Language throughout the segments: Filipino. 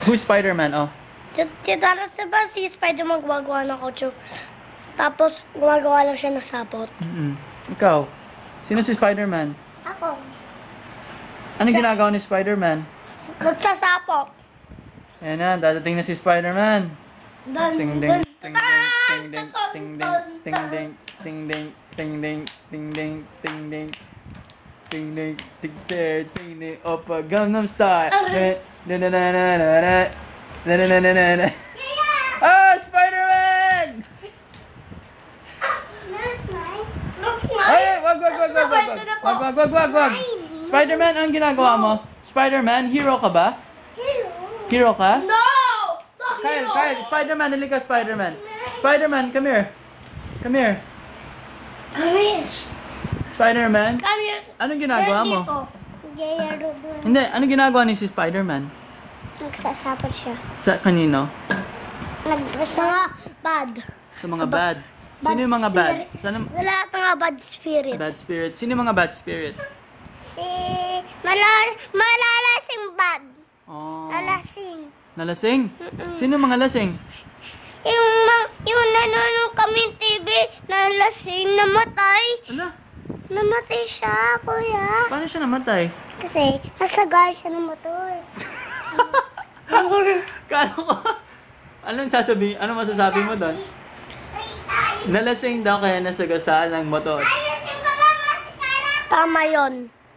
Who's Spider-Man? Oh. Tiyatara sa ba si Spider-Man gumagawa ng kotse? Tapos gumagawa lang siya ng sapot. Ikaw, sino si Spider-Man? Ako. Anong ginagawa ni Spider-Man? Nagsasapot. Ayan na, dadating na si Spider-Man. Ting ding, ting ding, ting ding, ting ding, ting ding, ting ding, ting ding, ting ding, ting ding, ting ding, ting ding, Oppa Gangnam Style. Na na na na na na na na na na na na. Ah, Spider-Man! Ay, wag. Spider-Man, ang ginagawa mo? Spider-Man, hero ka ba? Hero ka? No! Kyle, Spider-Man, halika Spider-Man. Spider-Man, come here. Come here. Spider-Man, Come here. anong ginagawa mo? Hindi, anong ginagawa ni si Spider-Man? Nagsasapot siya. Sa kanino? Sa bad. Sa mga bad. Sino yung mga bad? Sana Sa lahat ng mga bad spirit. bad spirit. Sino yung mga bad spirit? Si malalasing bad. Oh. Lalasing. Nalasing? Sino yung mga lasing? Yung nanonood kami TV, nalasing, namatay. Ano? Namatay siya, kuya. Paano siya namatay? Kasi nasagar siya ng motor. Kala ko. Anong masasabi mo doon? Nalasing daw kaya nasagasaan ng motor. Tama yon.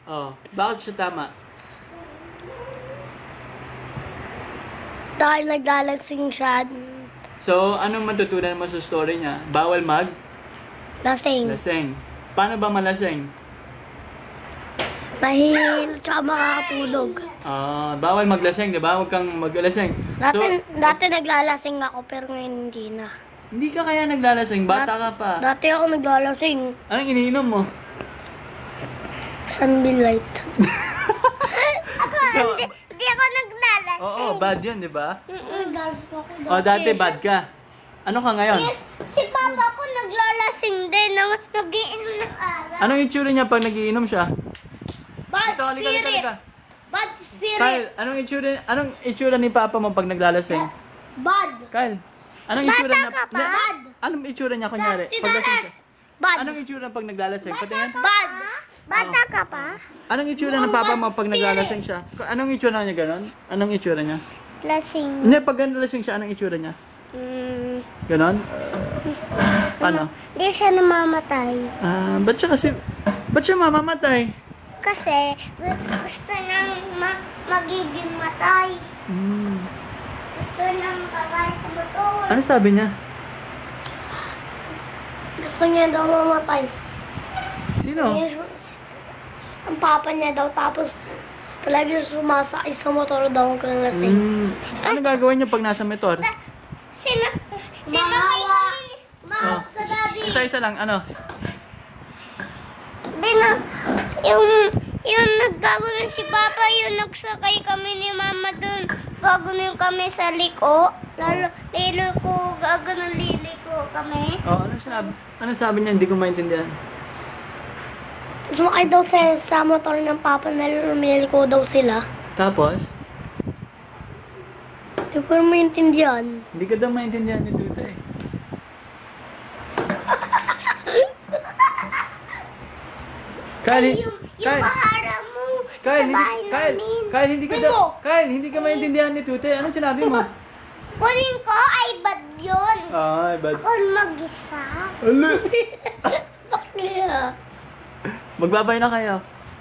Oh, bakit siya tama? Dahil naglalasing siya. So, anong matutunan mo sa story niya? Bawal Lasing. lasing. Paano ba malasing? Dahil tsaka makakatulog. Bawal maglasing, di ba? Huwag kang maglasing. Dati naglalasing ako pero ngayon hindi na. Hindi ka kaya naglalasing? Bata ka pa. Dati ako naglalasing. Anong iniinom mo? Sunlight. So, Hindi ako naglalasing. oo, bad yun, di ba? Naglalasing ako dati. O, dati bad ka. Ano ka ngayon? Si papa ko naglalasing din. Nag-iinom ng araw. Anong itsura niya pag nagiinom siya? Bad Ito, spirit. halika. Bad spirit. Kyle, anong itsura ni Papa mo pag naglalasing? Bad. Kyle, anong itsura niya? Bata ka pa? Bad. Anong itsura niya kunyari? Pag lasing siya? Bad. Anong itsura pag naglalasing? Patingin? Bad. Bata ka pa? Anong itsura ng Papa mo pag naglalasing siya? Anong itsura niya ganon? Anong itsura niya? Lasing. Hindi, pag naglalasing siya, anong itsura niya? Ganon? Ano? Hindi siya namamatay. Ba't siya mamamatay? Kasi gusto nang magiging matay. Gusto nang kagaya sa motor. Ano sabi niya? Gusto niya daw mamatay. Sino? Ang papa niya daw tapos palagi sumasakay sa motor daw kung lasing. Ano gagawin niya pag nasa motor? Sinakay kami Oh. sa daddy. Isa-isa lang, ano? Yung nagkagulong si Papa, yung nagsakay kami ni Mama dun. Gagulong kami sa liko. Liliko kami. Oh, ano sabi niya? Hindi ko maintindihan. Sumakay daw sa motor ng Papa na lumiliko daw sila. Tapos? Hindi ko maintindihan. Hindi ka daw maintindihan ni Tuta eh. Yung bahara mo sa bahay namin. Kyle, hindi ka maintindihan ni Tute. Anong sinabi mo? Kunin ko ay bad yun. Ay, bad. Ako mag-isa. Ala. Bakit? Magbabay na kayo.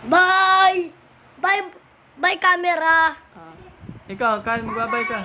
Bye! Bye camera! Ikaw, Kyle, magbabay ka.